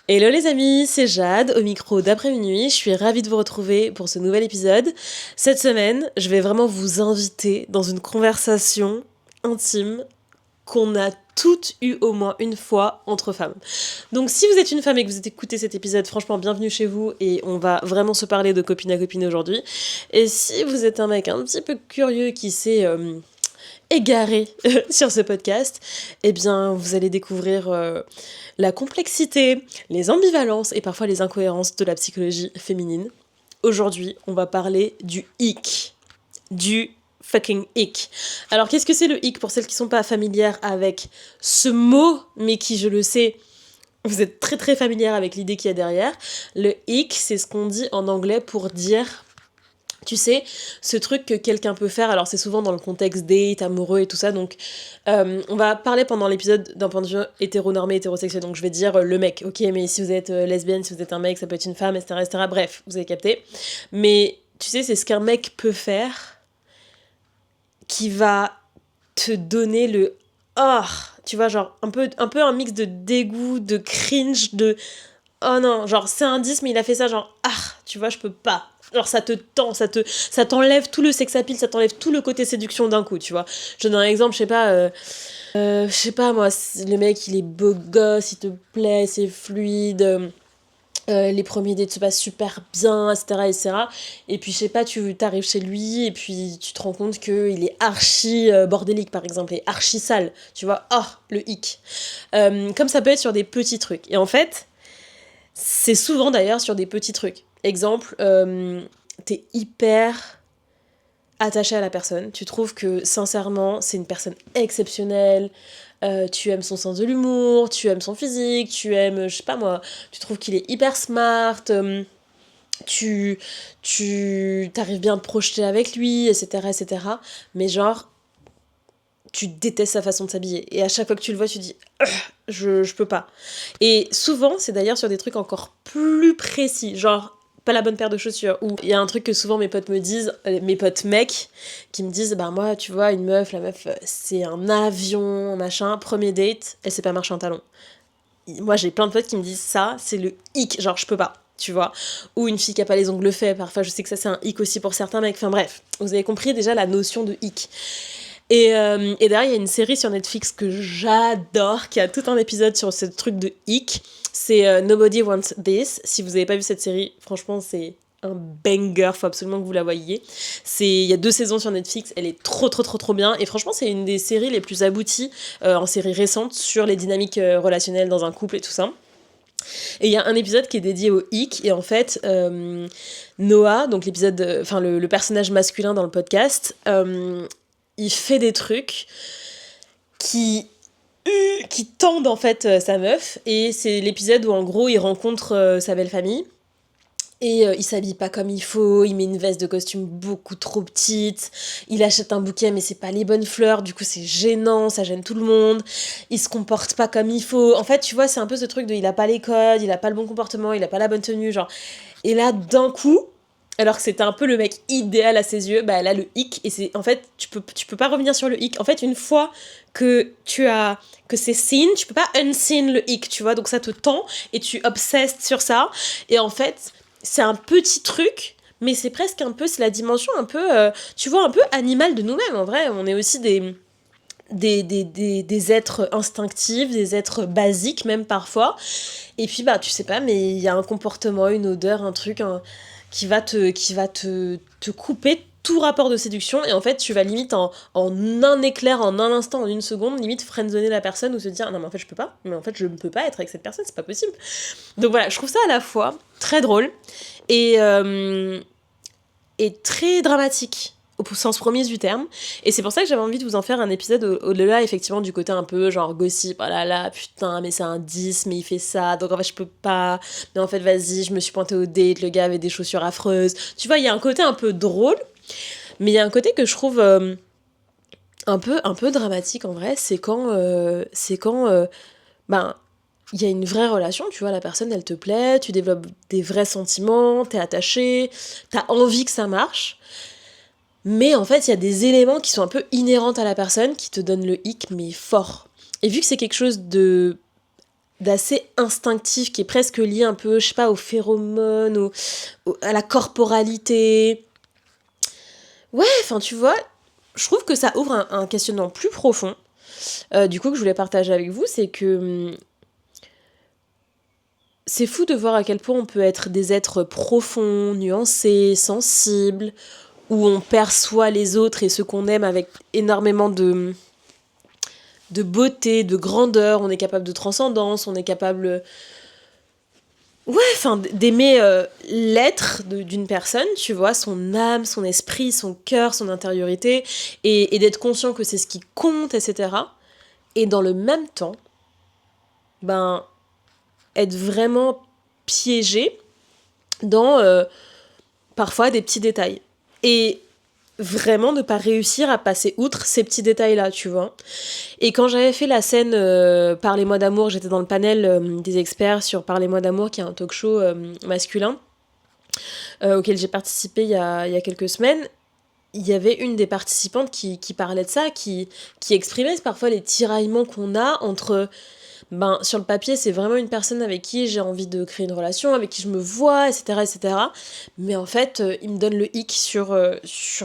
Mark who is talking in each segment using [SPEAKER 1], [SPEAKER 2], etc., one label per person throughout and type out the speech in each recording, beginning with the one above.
[SPEAKER 1] Hello les amis, c'est Jade au micro d'après minuit. Je suis ravie de vous retrouver pour ce nouvel épisode. Cette semaine, je vais vraiment vous inviter dans une conversation intime qu'on a toutes eu au moins une fois entre femmes. Donc si vous êtes une femme et que vous écoutez cet épisode, franchement bienvenue chez vous et on va vraiment se parler de copine à copine aujourd'hui. Et si vous êtes un mec un petit peu curieux qui s'est égaré sur ce podcast, eh bien vous allez découvrir la complexité, les ambivalences et parfois les incohérences de la psychologie féminine. Aujourd'hui, on va parler du hic. Du fucking hic. Alors, qu'est-ce que c'est le hic pour celles qui ne sont pas familières avec ce mot, mais qui, je le sais, vous êtes très très familières avec l'idée qu'il y a derrière. Le hic, c'est ce qu'on dit en anglais pour dire... Tu sais, ce truc que quelqu'un peut faire, alors c'est souvent dans le contexte date, amoureux et tout ça, donc on va parler pendant l'épisode d'un point de vue hétéronormé, hétérosexuel, donc je vais dire le mec, ok, mais si vous êtes lesbienne, si vous êtes un mec, ça peut être une femme, etc., etc., bref, vous avez capté. Mais tu sais, c'est ce qu'un mec peut faire qui va te donner le oh, tu vois, genre un peu un mix de dégoût, de cringe, de oh non, genre c'est un 10 mais il a fait ça genre ah, tu vois, je peux pas. Genre ça te tend, ça t'enlève tout le sex appeal, ça t'enlève tout le côté séduction d'un coup, tu vois. Je donne un exemple, je sais pas moi, le mec il est beau gosse, il te plaît, c'est fluide, les premiers dates se passent super bien, etc., etc. Et puis je sais pas, tu t'arrives chez lui et puis tu te rends compte qu'il est archi bordélique par exemple, et archi sale, tu vois. Oh, le hic. Comme ça peut être sur des petits trucs. Et en fait, c'est souvent d'ailleurs sur des petits trucs. Exemple, t'es hyper attaché à la personne, tu trouves que sincèrement c'est une personne exceptionnelle, tu aimes son sens de l'humour, tu aimes son physique, tu aimes, je sais pas moi, tu trouves qu'il est hyper smart, tu t'arrives bien à te projeter avec lui, etc., etc. Mais genre, tu détestes sa façon de s'habiller. Et à chaque fois que tu le vois, tu dis je peux pas. Et souvent, c'est d'ailleurs sur des trucs encore plus précis, genre pas la bonne paire de chaussures. Ou il y a un truc que souvent mes potes me disent, mes potes mecs, qui me disent bah moi, tu vois, une meuf, la meuf, c'est un avion, machin, premier date, elle sait pas marcher en talons. Moi, j'ai plein de potes qui me disent ça, c'est le hic, genre je peux pas. Tu vois, ou une fille qui a pas les ongles faits, parfois je sais que ça c'est un hic aussi pour certains mecs, enfin bref, vous avez compris déjà la notion de hic. Et derrière, il y a une série sur Netflix que j'adore, qui a tout un épisode sur ce truc de hic. C'est Nobody Wants This. Si vous n'avez pas vu cette série, franchement, c'est un banger, faut absolument que vous la voyiez. Il y a 2 saisons sur Netflix, elle est trop trop trop trop bien. Et franchement, c'est une des séries les plus abouties en série récente sur les dynamiques relationnelles dans un couple et tout ça. Et il y a un épisode qui est dédié au hic, et en fait, Noah, donc l'épisode, enfin le personnage masculin dans le podcast, il fait des trucs qui tendent en fait sa meuf, et c'est l'épisode où en gros il rencontre sa belle famille. Et il s'habille pas comme il faut, il met une veste de costume beaucoup trop petite, il achète un bouquet mais c'est pas les bonnes fleurs, du coup c'est gênant, ça gêne tout le monde, il se comporte pas comme il faut. En fait, tu vois, c'est un peu ce truc de il a pas les codes, il a pas le bon comportement, il a pas la bonne tenue, genre. Et là, d'un coup, alors que c'était un peu le mec idéal à ses yeux, bah elle a le hic, et c'est en fait tu peux pas revenir sur le hic. En fait, une fois que que c'est seen, tu peux pas unseen le hic, tu vois, donc ça te tend et tu obsesses sur ça. Et en fait, c'est un petit truc, mais c'est presque un peu, c'est la dimension un peu, tu vois, un peu animale de nous-mêmes. En vrai, on est aussi des êtres instinctifs, des êtres basiques même parfois. Et puis, bah, tu sais pas, mais il y a un comportement, une odeur, un truc qui va te couper tout rapport de séduction, et en fait tu vas limite en un éclair, en un instant, en une seconde, limite friendzoner la personne ou se dire non mais en fait je peux pas, mais en fait je ne peux pas être avec cette personne, c'est pas possible. Donc voilà, je trouve ça à la fois très drôle et, euh, et très dramatique au sens premier du terme, et c'est pour ça que j'avais envie de vous en faire un épisode au-delà effectivement du côté un peu genre gossip, oh là là, putain, mais c'est un 10, mais il fait ça, donc en fait je peux pas, mais en fait vas-y, je me suis pointée au date, le gars avait des chaussures affreuses, tu vois, il y a un côté un peu drôle, mais il y a un côté que je trouve un peu dramatique en vrai, c'est quand ben, il y a une vraie relation, tu vois, la personne elle te plaît, tu développes des vrais sentiments, t'es attaché, t'as envie que ça marche, mais en fait il y a des éléments qui sont un peu inhérents à la personne qui te donnent le hic, mais fort. Et vu que c'est quelque chose de d'assez instinctif, qui est presque lié un peu, je sais pas, aux phéromones, à la corporalité. Ouais, enfin tu vois, je trouve que ça ouvre un questionnement plus profond, du coup que je voulais partager avec vous, c'est que c'est fou de voir à quel point on peut être des êtres profonds, nuancés, sensibles, où on perçoit les autres et ceux qu'on aime avec énormément de beauté, de grandeur, on est capable de transcendance, on est capable, ouais, enfin, d'aimer l'être d'une personne, tu vois, son âme, son esprit, son cœur, son intériorité, et d'être conscient que c'est ce qui compte, etc. Et dans le même temps, ben, être vraiment piégé dans parfois des petits détails. Et vraiment ne pas réussir à passer outre ces petits détails-là, tu vois. Et quand j'avais fait la scène Parlez-moi d'amour, j'étais dans le panel des experts sur Parlez-moi d'amour, qui est un talk show masculin, auquel j'ai participé il y a quelques semaines. Il y avait une des participantes qui parlait de ça, qui exprimait parfois les tiraillements qu'on a entre... Ben, sur le papier, c'est vraiment une personne avec qui j'ai envie de créer une relation, avec qui je me vois, etc. etc. Mais en fait, il me donne le hic sur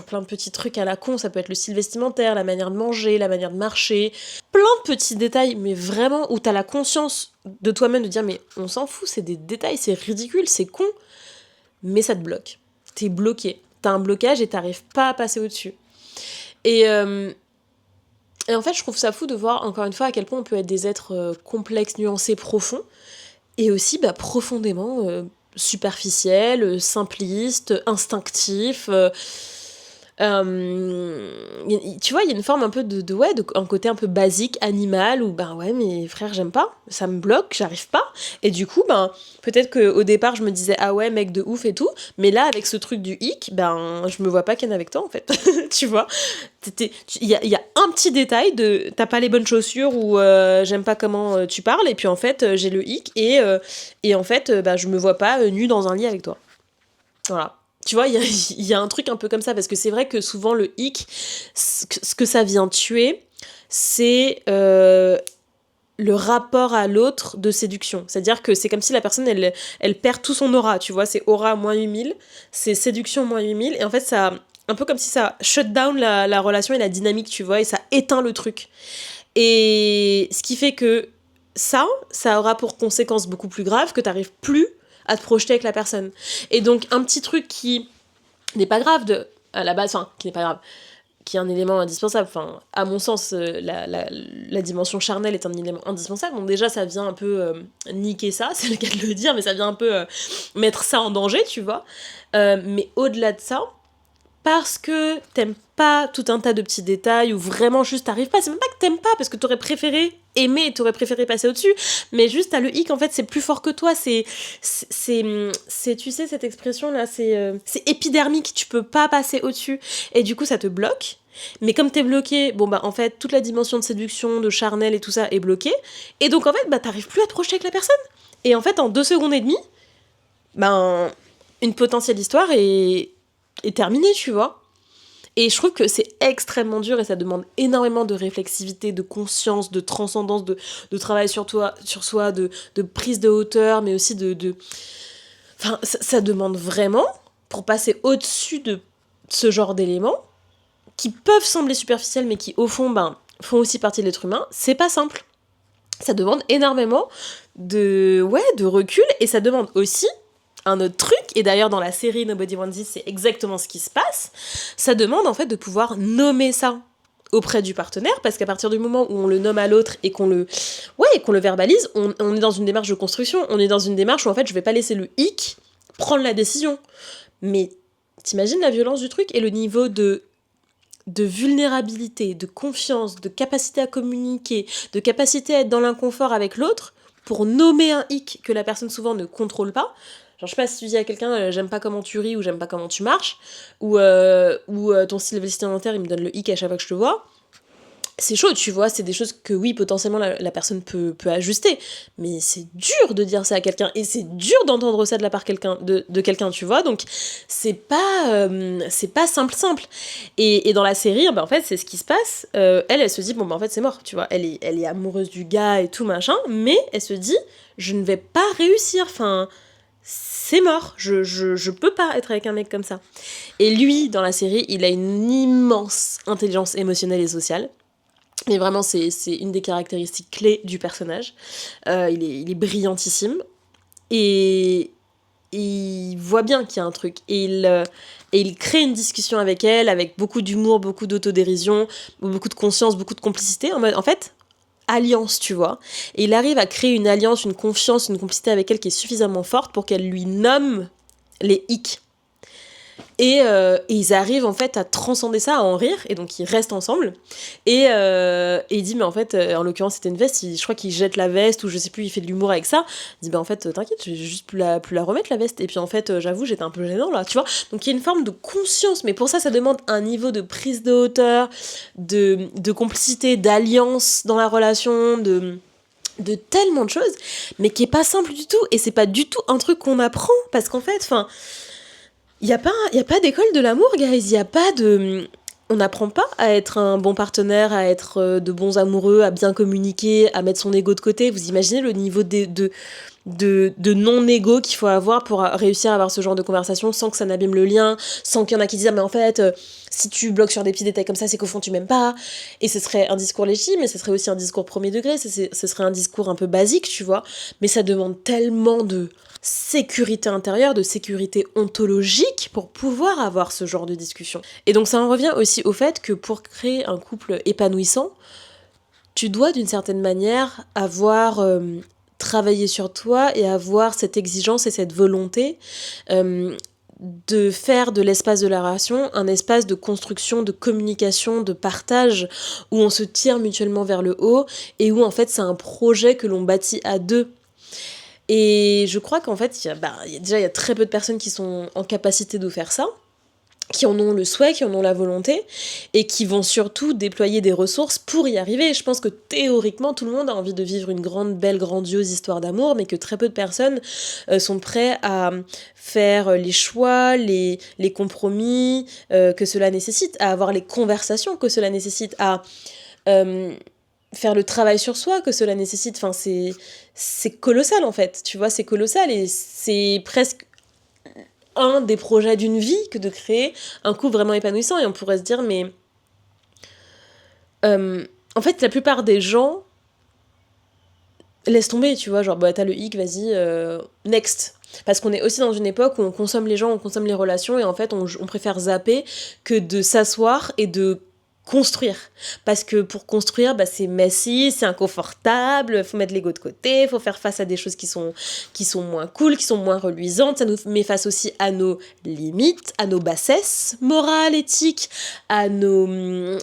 [SPEAKER 1] plein de petits trucs à la con. Ça peut être le style vestimentaire, la manière de manger, la manière de marcher. Plein de petits détails, mais vraiment où t'as la conscience de toi-même de dire mais on s'en fout, c'est des détails, c'est ridicule, c'est con. Mais ça te bloque. T'es bloqué. T'as un blocage et t'arrives pas à passer au-dessus. Et en fait, je trouve ça fou de voir, encore une fois, à quel point on peut être des êtres complexes, nuancés, profonds, et aussi profondément superficiels, simplistes, instinctifs. Tu vois, il y a une forme un peu un côté un peu basique, animal, où ben ouais, mais frère, j'aime pas, ça me bloque, j'arrive pas. Et du coup, ben, peut-être qu'au départ, je me disais, ah ouais, mec de ouf et tout, mais là, avec ce truc du hic, ben, je me vois pas ken avec toi, en fait. Tu vois, il y a un petit détail de t'as pas les bonnes chaussures ou j'aime pas comment tu parles, et puis en fait, j'ai le hic, et en fait, ben, je me vois pas nue dans un lit avec toi. Voilà. Tu vois, il y a un truc un peu comme ça, parce que c'est vrai que souvent le hic, ce que ça vient tuer, c'est le rapport à l'autre de séduction. C'est-à-dire que c'est comme si la personne, elle perd tout son aura, tu vois, c'est aura moins 8000, c'est séduction moins 8000, et en fait, ça, un peu comme si ça shut down la relation et la dynamique, tu vois, et ça éteint le truc. Et ce qui fait que ça aura pour conséquence beaucoup plus grave que t'arrives plus à te projeter avec la personne. Et donc, un petit truc qui n'est pas grave à la base, enfin, qui n'est pas grave, qui est un élément indispensable, enfin, à mon sens, la dimension charnelle est un élément indispensable, donc déjà, ça vient un peu niquer ça, c'est le cas de le dire, mais ça vient un peu mettre ça en danger, tu vois. Mais au-delà de ça, parce que t'aimes pas tout un tas de petits détails ou vraiment juste t'arrives pas, c'est même pas que t'aimes pas parce que t'aurais préféré aimer et t'aurais préféré passer au-dessus, mais juste t'as le hic, en fait c'est plus fort que toi, c'est tu sais cette expression là, c'est épidermique, tu peux pas passer au-dessus et du coup ça te bloque. Mais comme t'es bloqué, bon bah en fait toute la dimension de séduction, de charnel et tout ça est bloquée, et donc en fait bah t'arrives plus à te projeter avec la personne, et en fait en 2 secondes et demie, ben une potentielle histoire est terminée, tu vois. Et je trouve que c'est extrêmement dur et ça demande énormément de réflexivité, de conscience, de transcendance, de travail sur toi, sur soi, de prise de hauteur, mais aussi Enfin, ça demande vraiment, pour passer au-dessus de ce genre d'éléments, qui peuvent sembler superficiels, mais qui, au fond, ben, font aussi partie de l'être humain, c'est pas simple. Ça demande énormément de recul, et ça demande aussi un autre truc, et d'ailleurs dans la série Nobody Wants This, c'est exactement ce qui se passe, ça demande en fait de pouvoir nommer ça auprès du partenaire, parce qu'à partir du moment où on le nomme à l'autre et qu'on le verbalise, on est dans une démarche de construction, on est dans une démarche où en fait je vais pas laisser le hic prendre la décision. Mais t'imagines la violence du truc et le niveau de vulnérabilité, de confiance, de capacité à communiquer, de capacité à être dans l'inconfort avec l'autre, pour nommer un hic que la personne souvent ne contrôle pas. Genre, je sais pas si tu dis à quelqu'un j'aime pas comment tu ris ou j'aime pas comment tu marches, ou ton style vestimentaire il me donne le hic à chaque fois que je te vois. c'est chaud, tu vois, c'est des choses que oui, potentiellement la personne peut ajuster, mais c'est dur de dire ça à quelqu'un, et c'est dur d'entendre ça de la part de quelqu'un, tu vois, donc c'est pas simple. Et dans la série, en fait, c'est ce qui se passe, elle se dit, bon, en fait, c'est mort, tu vois, elle est amoureuse du gars et tout, machin, mais elle se dit, je ne vais pas réussir, enfin, c'est mort, je peux pas être avec un mec comme ça. Et lui, dans la série, il a une immense intelligence émotionnelle et sociale. Mais vraiment, c'est une des caractéristiques clés du personnage. Il est brillantissime. Et il voit bien qu'il y a un truc. Et il crée une discussion avec elle, avec beaucoup d'humour, beaucoup d'autodérision, beaucoup de conscience, beaucoup de complicité. En fait, alliance, tu vois. Et il arrive à créer une alliance, une confiance, une complicité avec elle qui est suffisamment forte pour qu'elle lui nomme les hicks. Et ils arrivent en fait à transcender ça, à en rire, et donc ils restent ensemble. Et il dit, mais en fait, en l'occurrence c'était une veste, je crois qu'il jette la veste, ou je sais plus, il fait de l'humour avec ça. Il dit, bah en fait, t'inquiète, je vais juste plus la remettre la veste. Et puis en fait, j'avoue, j'étais un peu gênant là, tu vois. Donc il y a une forme de conscience, mais pour ça demande un niveau de prise de hauteur, de complicité, d'alliance dans la relation, de tellement de choses, mais qui est pas simple du tout, et c'est pas du tout un truc qu'on apprend, parce qu'en fait, enfin. Il n'y a pas d'école de l'amour, guys. Il n'y a pas de... On n'apprend pas à être un bon partenaire, à être de bons amoureux, à bien communiquer, à mettre son ego de côté. Vous imaginez le niveau de non-ego qu'il faut avoir pour réussir à avoir ce genre de conversation sans que ça n'abîme le lien, sans qu'il y en a qui disent ah, mais en fait, si tu bloques sur des petits détails comme ça, c'est qu'au fond tu m'aimes pas. Et ce serait un discours légitime, mais ce serait aussi un discours premier degré, ce serait un discours un peu basique, tu vois. Mais ça demande tellement de sécurité intérieure, de sécurité ontologique pour pouvoir avoir ce genre de discussion. Et donc ça en revient aussi au fait que pour créer un couple épanouissant, tu dois d'une certaine manière avoir travaillé sur toi et avoir cette exigence et cette volonté de faire de l'espace de la relation un espace de construction, de communication, de partage, où on se tire mutuellement vers le haut et où en fait c'est un projet que l'on bâtit à deux. Et je crois qu'en fait, il y a très peu de personnes qui sont en capacité de faire ça, qui en ont le souhait, qui en ont la volonté, et qui vont surtout déployer des ressources pour y arriver. Je pense que théoriquement, tout le monde a envie de vivre une grande, belle, grandiose histoire d'amour, mais que très peu de personnes sont prêts à faire les choix, les compromis que cela nécessite, à avoir les conversations que cela nécessite, à... faire le travail sur soi que cela nécessite, enfin c'est colossal en fait, tu vois, c'est colossal et c'est presque un des projets d'une vie que de créer un couple vraiment épanouissant. Et on pourrait se dire mais en fait la plupart des gens laissent tomber, tu vois, genre bah t'as le hic, vas-y, next. Parce qu'on est aussi dans une époque où on consomme les gens, on consomme les relations, et en fait on préfère zapper que de s'asseoir et de construire. Parce que pour construire, c'est messy, c'est inconfortable, faut mettre l'ego de côté, faut faire face à des choses qui sont moins cool, qui sont moins reluisantes, ça nous met face aussi à nos limites, à nos bassesses morales, éthiques, à nos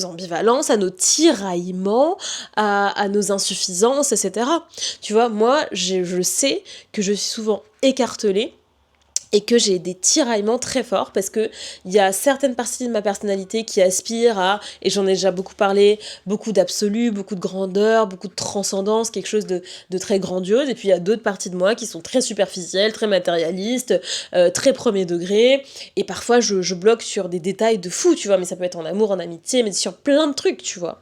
[SPEAKER 1] ambivalences, à nos tiraillements, à nos insuffisances, etc. Tu vois, moi, je sais que je suis souvent écartelée et que j'ai des tiraillements très forts parce que il y a certaines parties de ma personnalité qui aspirent à, et j'en ai déjà beaucoup parlé, beaucoup d'absolu, beaucoup de grandeur, beaucoup de transcendance, quelque chose de très grandiose, et puis il y a d'autres parties de moi qui sont très superficielles, très matérialistes, très premier degré, et parfois je bloque sur des détails de fou, tu vois, mais ça peut être en amour, en amitié, mais sur plein de trucs, tu vois.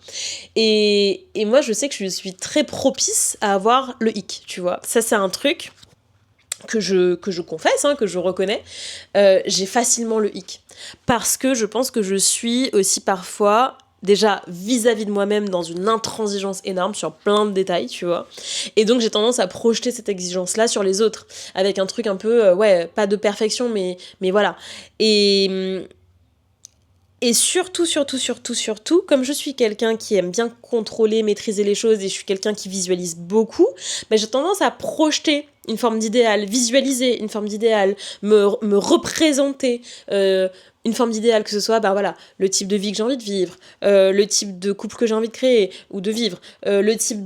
[SPEAKER 1] Et moi je sais que je suis très propice à avoir le hic, tu vois. Ça c'est un truc que je confesse, que je reconnais, j'ai facilement le hic. Parce que je pense que je suis aussi parfois, déjà vis-à-vis de moi-même, dans une intransigeance énorme sur plein de détails, tu vois. Et donc j'ai tendance à projeter cette exigence-là sur les autres, avec un truc un peu, pas de perfection, mais voilà. Et surtout, comme je suis quelqu'un qui aime bien contrôler, maîtriser les choses, et je suis quelqu'un qui visualise beaucoup, j'ai tendance à projeter une forme d'idéal, visualiser une forme d'idéal, me représenter une forme d'idéal, que ce soit le type de vie que j'ai envie de vivre, le type de couple que j'ai envie de créer ou de vivre, le type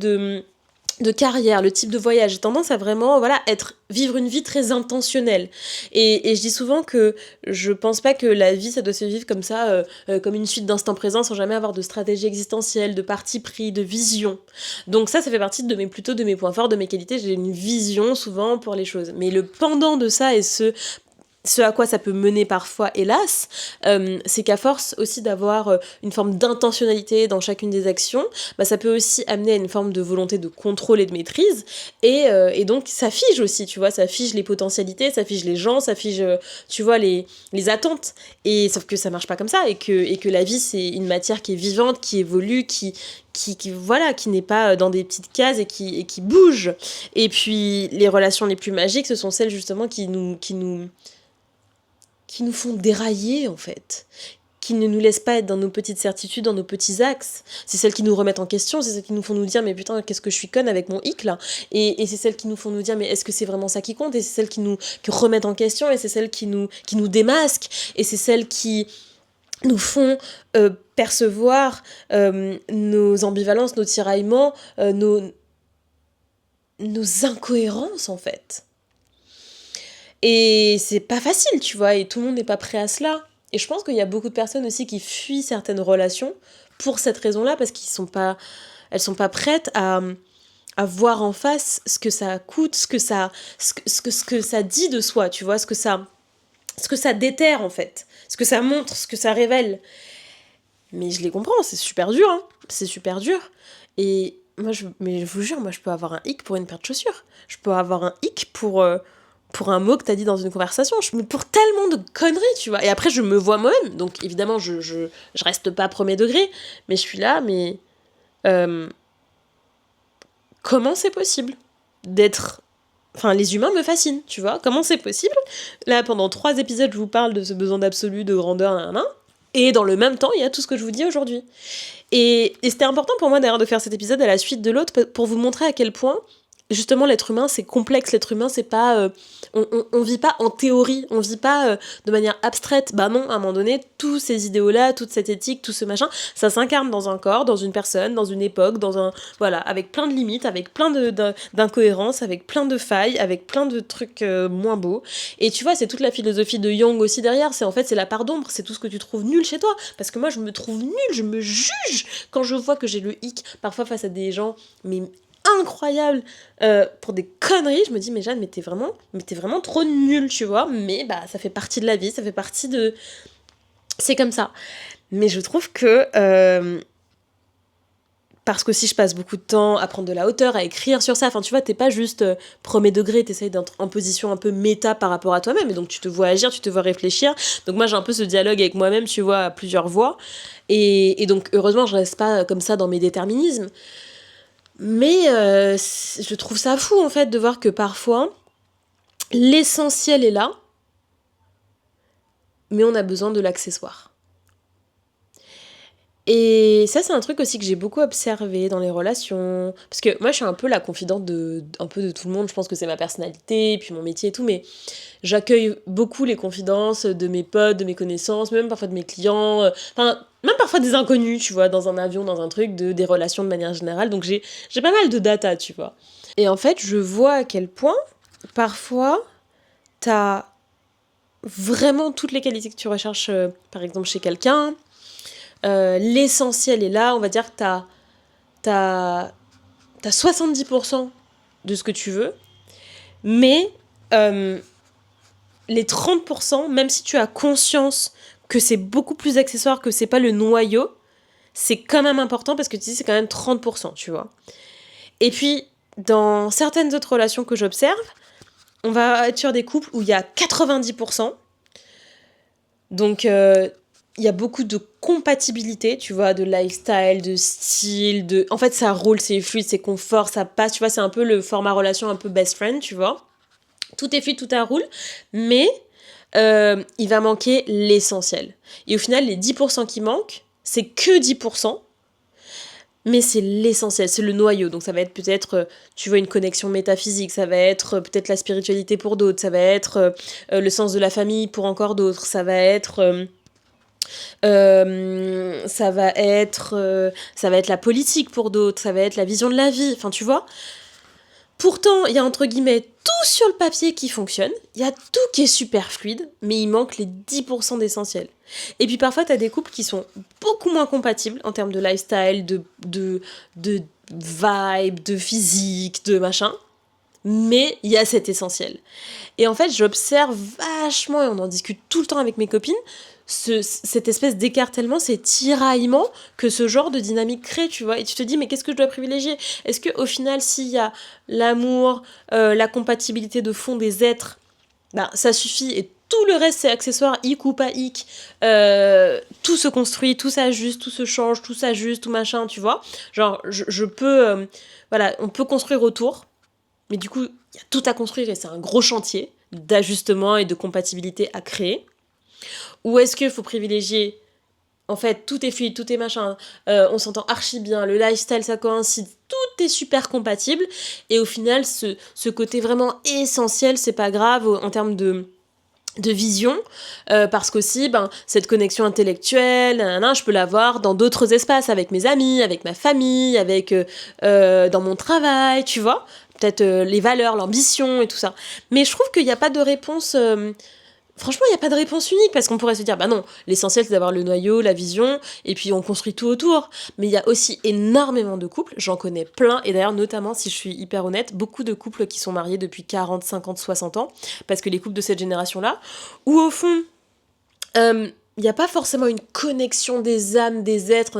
[SPEAKER 1] de carrière, le type de voyage. J'ai tendance à vraiment, voilà, vivre une vie très intentionnelle. Et je dis souvent que je pense pas que la vie, ça doit se vivre comme ça, comme une suite d'instants présents, sans jamais avoir de stratégie existentielle, de parti pris, de vision. Donc ça fait partie plutôt de mes points forts, de mes qualités. J'ai une vision souvent pour les choses. Mais le pendant de ça et ce à quoi ça peut mener parfois, hélas, c'est qu'à force aussi d'avoir une forme d'intentionnalité dans chacune des actions, bah, ça peut aussi amener à une forme de volonté de contrôle et de maîtrise, et donc ça fige aussi, tu vois, ça fige les potentialités, ça fige les gens, ça fige, tu vois, les attentes, et sauf que ça marche pas comme ça, et que la vie, c'est une matière qui est vivante, qui évolue, qui voilà, qui n'est pas dans des petites cases et qui bouge. Et puis, les relations les plus magiques, ce sont celles justement qui nous font dérailler, en fait, qui ne nous laissent pas être dans nos petites certitudes, dans nos petits axes. C'est celles qui nous remettent en question, c'est celles qui nous font nous dire mais putain, qu'est-ce que je suis conne avec mon hic là, et c'est celles qui nous font nous dire mais est-ce que c'est vraiment ça qui compte, et c'est celles qui remettent en question, et c'est celles qui nous démasquent, et c'est celles qui nous font percevoir nos ambivalences, nos tiraillements, nos incohérences, en fait. Et c'est pas facile, tu vois, et tout le monde n'est pas prêt à cela. Et je pense qu'il y a beaucoup de personnes aussi qui fuient certaines relations pour cette raison-là, parce elles sont pas prêtes à voir en face ce que ça coûte, ce que ça dit de soi, tu vois, ce que ça déterre, en fait, ce que ça montre, ce que ça révèle. Mais je les comprends, c'est super dur, hein, c'est super dur. Et mais je vous jure, moi je peux avoir un hic pour une paire de chaussures. Je peux avoir un hic pour un mot que t'as dit dans une conversation, pour tellement de conneries, tu vois. Et après, je me vois moi-même, donc évidemment, je reste pas premier degré, mais je suis là, mais comment c'est possible d'être... Enfin, les humains me fascinent, tu vois. Comment c'est possible? Là, pendant 3 épisodes, je vous parle de ce besoin d'absolu, de grandeur, nanana, et dans le même temps, il y a tout ce que je vous dis aujourd'hui. Et c'était important pour moi, d'ailleurs, de faire cet épisode à la suite de l'autre, pour vous montrer à quel point justement l'être humain c'est complexe, l'être humain c'est pas on vit pas en théorie, on vit pas de manière abstraite. Bah non, à un moment donné, tous ces idéaux là, toute cette éthique, tout ce machin, ça s'incarne dans un corps, dans une personne, dans une époque, voilà, avec plein de limites, avec plein d'incohérences, avec plein de failles, avec plein de trucs moins beaux. Et tu vois, c'est toute la philosophie de Jung aussi derrière, c'est la part d'ombre, c'est tout ce que tu trouves nul chez toi, parce que moi je me trouve nul, je me juge quand je vois que j'ai le hic parfois face à des gens mais incroyable pour des conneries. Je me dis mais Jeanne, mais t'es vraiment trop nulle, tu vois, mais bah ça fait partie de la vie, ça fait partie de... C'est comme ça. Mais je trouve que parce que si je passe beaucoup de temps à prendre de la hauteur, à écrire sur ça, enfin tu vois, t'es pas juste premier degré, t'essayes d'être en position un peu méta par rapport à toi-même, et donc tu te vois agir, tu te vois réfléchir, donc moi j'ai un peu ce dialogue avec moi-même, tu vois, à plusieurs voix, et donc heureusement je reste pas comme ça dans mes déterminismes. Mais je trouve ça fou, en fait, de voir que parfois, l'essentiel est là, mais on a besoin de l'accessoire. Et ça, c'est un truc aussi que j'ai beaucoup observé dans les relations. Parce que moi, je suis un peu la confidente un peu de tout le monde. Je pense que c'est ma personnalité, puis mon métier et tout. Mais j'accueille beaucoup les confidences de mes potes, de mes connaissances, même parfois de mes clients. Enfin, même parfois des inconnus, tu vois, dans un avion, dans un truc, des relations de manière générale. Donc j'ai pas mal de data, tu vois. Et en fait, je vois à quel point, parfois, t'as vraiment toutes les qualités que tu recherches, par exemple, chez quelqu'un. L'essentiel est là, on va dire que t'as 70% de ce que tu veux, mais les 30%, même si tu as conscience que c'est beaucoup plus accessoire, que c'est pas le noyau, c'est quand même important parce que tu dis c'est quand même 30%, tu vois. Et puis, dans certaines autres relations que j'observe, on va être sur des couples où il y a 90%, donc il y a beaucoup de compatibilité, tu vois, de lifestyle, de style, en fait, ça roule, c'est fluide, c'est confort, ça passe, tu vois, c'est un peu le format relation un peu best friend, tu vois. Tout est fluide, tout est roule, mais il va manquer l'essentiel. Et au final, les 10% qui manquent, c'est que 10%, mais c'est l'essentiel, c'est le noyau. Donc ça va être peut-être, tu vois, une connexion métaphysique, ça va être peut-être la spiritualité pour d'autres, ça va être le sens de la famille pour encore d'autres, ça va être... ça va être la politique pour d'autres, ça va être la vision de la vie, enfin tu vois. Pourtant, il y a entre guillemets tout sur le papier qui fonctionne, il y a tout qui est super fluide, mais il manque les 10% d'essentiel. Et puis parfois, tu as des couples qui sont beaucoup moins compatibles en termes de lifestyle, de vibe, de physique, de machin, mais il y a cet essentiel. Et en fait, j'observe vachement, et on en discute tout le temps avec mes copines, cette espèce d'écartèlement, ces tiraillements que ce genre de dynamique crée, tu vois. Et tu te dis, mais qu'est-ce que je dois privilégier ? Est-ce qu'au final, s'il y a l'amour, la compatibilité de fond des êtres, ben, ça suffit et tout le reste, c'est accessoire, hic ou pas hic, tout se construit, tout s'ajuste, tout se change, tout s'ajuste, tout machin, tu vois. Genre, je peux... voilà, on peut construire autour, mais du coup, il y a tout à construire et c'est un gros chantier d'ajustement et de compatibilité à créer. Ou est-ce qu'il faut privilégier, en fait, tout est fluide, tout est machin, on s'entend archi bien, le lifestyle ça coïncide, tout est super compatible, et au final, ce côté vraiment essentiel, c'est pas grave en termes de vision, parce qu'aussi, ben, cette connexion intellectuelle, je peux l'avoir dans d'autres espaces, avec mes amis, avec ma famille, avec dans mon travail, tu vois, peut-être les valeurs, l'ambition et tout ça. Mais je trouve qu'il n'y a pas de réponse... Franchement, il n'y a pas de réponse unique, parce qu'on pourrait se dire, bah non, l'essentiel c'est d'avoir le noyau, la vision, et puis on construit tout autour. Mais il y a aussi énormément de couples, j'en connais plein, et d'ailleurs notamment, si je suis hyper honnête, beaucoup de couples qui sont mariés depuis 40, 50, 60 ans, parce que les couples de cette génération-là, où au fond, il n'y a pas forcément une connexion des âmes, des êtres,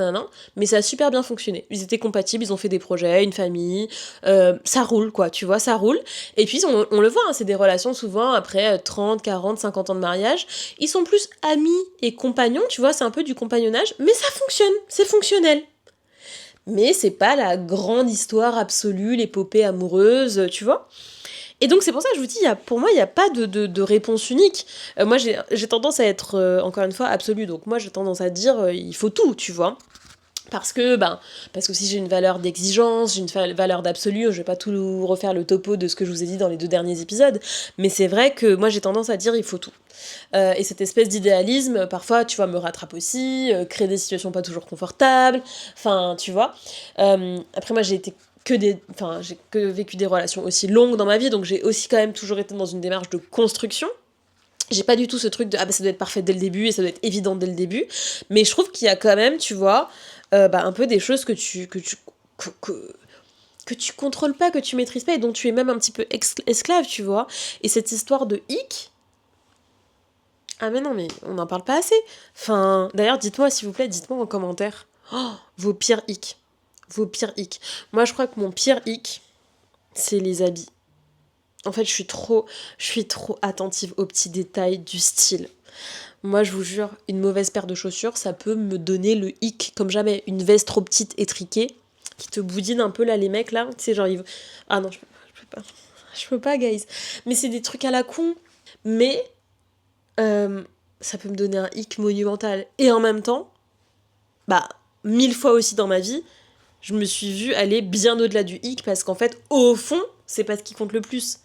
[SPEAKER 1] mais ça a super bien fonctionné. Ils étaient compatibles, ils ont fait des projets, une famille, ça roule quoi, tu vois, ça roule. Et puis on le voit, hein, c'est des relations souvent après 30, 40, 50 ans de mariage. Ils sont plus amis et compagnons, tu vois, c'est un peu du compagnonnage, mais ça fonctionne, c'est fonctionnel. Mais c'est pas la grande histoire absolue, l'épopée amoureuse, tu vois. Et donc c'est pour ça que je vous dis, pour moi, il n'y a pas de réponse unique. Moi, j'ai tendance à être, encore une fois, absolue. Donc moi, j'ai tendance à dire, il faut tout, tu vois. Parce que si j'ai une valeur d'exigence, j'ai une valeur d'absolu, je vais pas tout refaire le topo de ce que je vous ai dit dans les 2 derniers épisodes, mais c'est vrai que moi j'ai tendance à dire il faut tout. Et cette espèce d'idéalisme, parfois, tu vois, me rattrape aussi, crée des situations pas toujours confortables, enfin, tu vois. Après, moi j'ai que vécu des relations aussi longues dans ma vie, donc j'ai aussi quand même toujours été dans une démarche de construction. J'ai pas du tout ce truc de ça doit être parfait dès le début et ça doit être évident dès le début, mais je trouve qu'il y a quand même, tu vois, un peu des choses que tu contrôles pas, que tu maîtrises pas et dont tu es même un petit peu esclave, tu vois. Et cette histoire de hic, ah mais non, mais on n'en parle pas assez. Enfin, d'ailleurs, dites-moi s'il vous plaît, dites-moi en commentaire vos pires hic. Vos pires hic. Moi, je crois que mon pire hic, c'est les habits. En fait, je suis trop attentive aux petits détails du style. Moi, je vous jure, une mauvaise paire de chaussures, ça peut me donner le hic comme jamais. Une veste trop petite, étriquée, qui te boudine un peu là, les mecs là. Tu sais, genre, ah non, je peux pas. Je peux pas, guys. Mais c'est des trucs à la con. Mais ça peut me donner un hic monumental. Et en même temps, 1000 fois aussi dans ma vie, je me suis vue aller bien au-delà du hic parce qu'en fait, au fond, c'est pas ce qui compte le plus.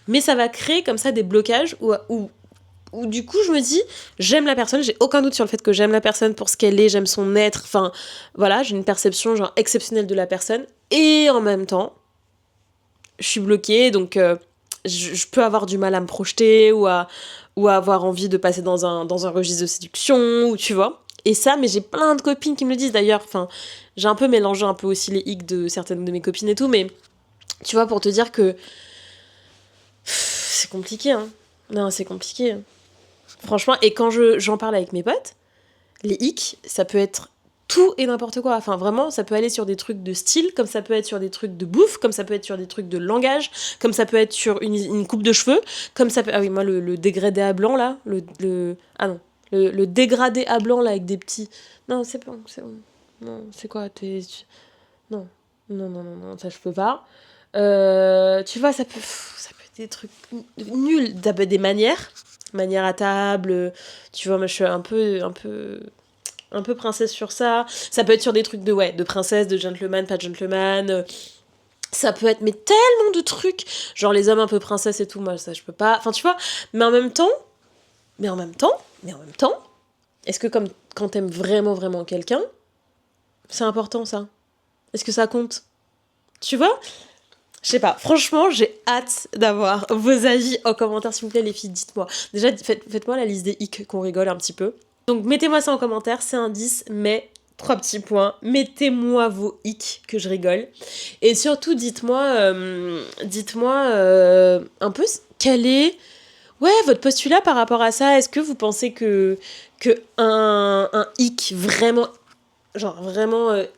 [SPEAKER 1] Mais ça va créer comme ça des blocages où du coup je me dis, j'aime la personne, j'ai aucun doute sur le fait que j'aime la personne pour ce qu'elle est, j'aime son être, enfin voilà, j'ai une perception genre exceptionnelle de la personne, et en même temps, je suis bloquée, donc je peux avoir du mal à me projeter ou à avoir envie de passer dans un registre de séduction, ou tu vois. Et ça, mais j'ai plein de copines qui me le disent d'ailleurs, enfin, j'ai un peu mélangé un peu aussi les hics de certaines de mes copines et tout, mais tu vois, pour te dire que c'est compliqué, hein. Non, c'est compliqué. Franchement, et quand j'en parle avec mes potes, les hics, ça peut être tout et n'importe quoi. Enfin, vraiment, ça peut aller sur des trucs de style, comme ça peut être sur des trucs de bouffe, comme ça peut être sur des trucs de langage, comme ça peut être sur une coupe de cheveux, comme ça peut... Ah oui, moi, le dégradé à blanc, là, ah non, le dégradé à blanc, là, avec des petits... Non, c'est bon, c'est bon. Non, c'est quoi Non, non, non, non, non, ça, je peux pas. Tu vois, ça peut être des trucs nuls, des manières à table, tu vois, moi je suis un peu princesse sur ça. Ça peut être sur des trucs de princesse, de gentleman, pas gentleman. Ça peut être mais tellement de trucs, genre les hommes un peu princesse et tout, moi ça je peux pas. Enfin tu vois, mais en même temps, est-ce que comme quand t'aimes vraiment vraiment quelqu'un, c'est important ça? Est-ce que ça compte? Tu vois? Je sais pas, franchement, j'ai hâte d'avoir vos avis en commentaire, s'il vous plaît, les filles, dites-moi. Déjà, faites-moi la liste des hicks qu'on rigole un petit peu. Donc, mettez-moi ça en commentaire, c'est un 10, mais 3 petits points. Mettez-moi vos hicks que je rigole. Et surtout, dites-moi un peu quel est votre postulat par rapport à ça. Est-ce que vous pensez que un hic vraiment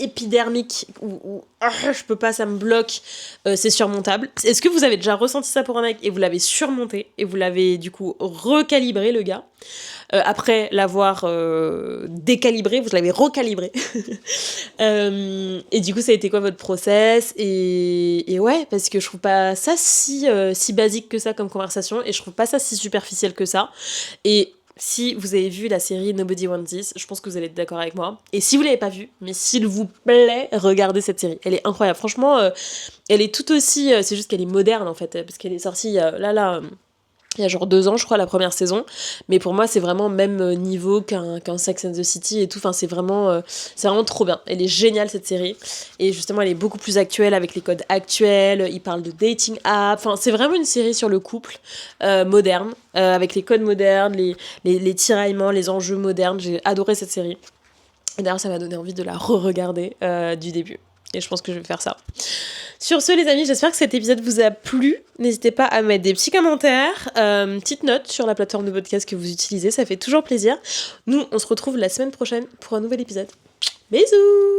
[SPEAKER 1] épidermique ou je peux pas, ça me bloque, c'est surmontable. Est-ce que vous avez déjà ressenti ça pour un mec et vous l'avez surmonté et vous l'avez du coup recalibré le gars après l'avoir décalibré, vous l'avez recalibré. Et du coup, ça a été quoi votre process et ouais, parce que je trouve pas ça si basique que ça comme conversation et je trouve pas ça si superficiel que ça. Et si vous avez vu la série Nobody Wants This, je pense que vous allez être d'accord avec moi. Et si vous l'avez pas vue, mais s'il vous plaît, regardez cette série. Elle est incroyable. Franchement, elle est tout aussi... c'est juste qu'elle est moderne, en fait, parce qu'elle est sortie il y a genre 2 ans, je crois, la première saison. Mais pour moi, c'est vraiment même niveau qu'un Sex and the City et tout. Enfin, c'est vraiment trop bien. Elle est géniale, cette série. Et justement, elle est beaucoup plus actuelle avec les codes actuels. Il parle de dating app. Enfin, c'est vraiment une série sur le couple moderne, avec les codes modernes, les tiraillements, les enjeux modernes. J'ai adoré cette série. Et d'ailleurs, ça m'a donné envie de la re-regarder du début. Et je pense que je vais faire ça. Sur ce, les amis, j'espère que cet épisode vous a plu. N'hésitez pas à mettre des petits commentaires, petite note sur la plateforme de podcast que vous utilisez. Ça fait toujours plaisir. Nous, on se retrouve la semaine prochaine pour un nouvel épisode. Bisous!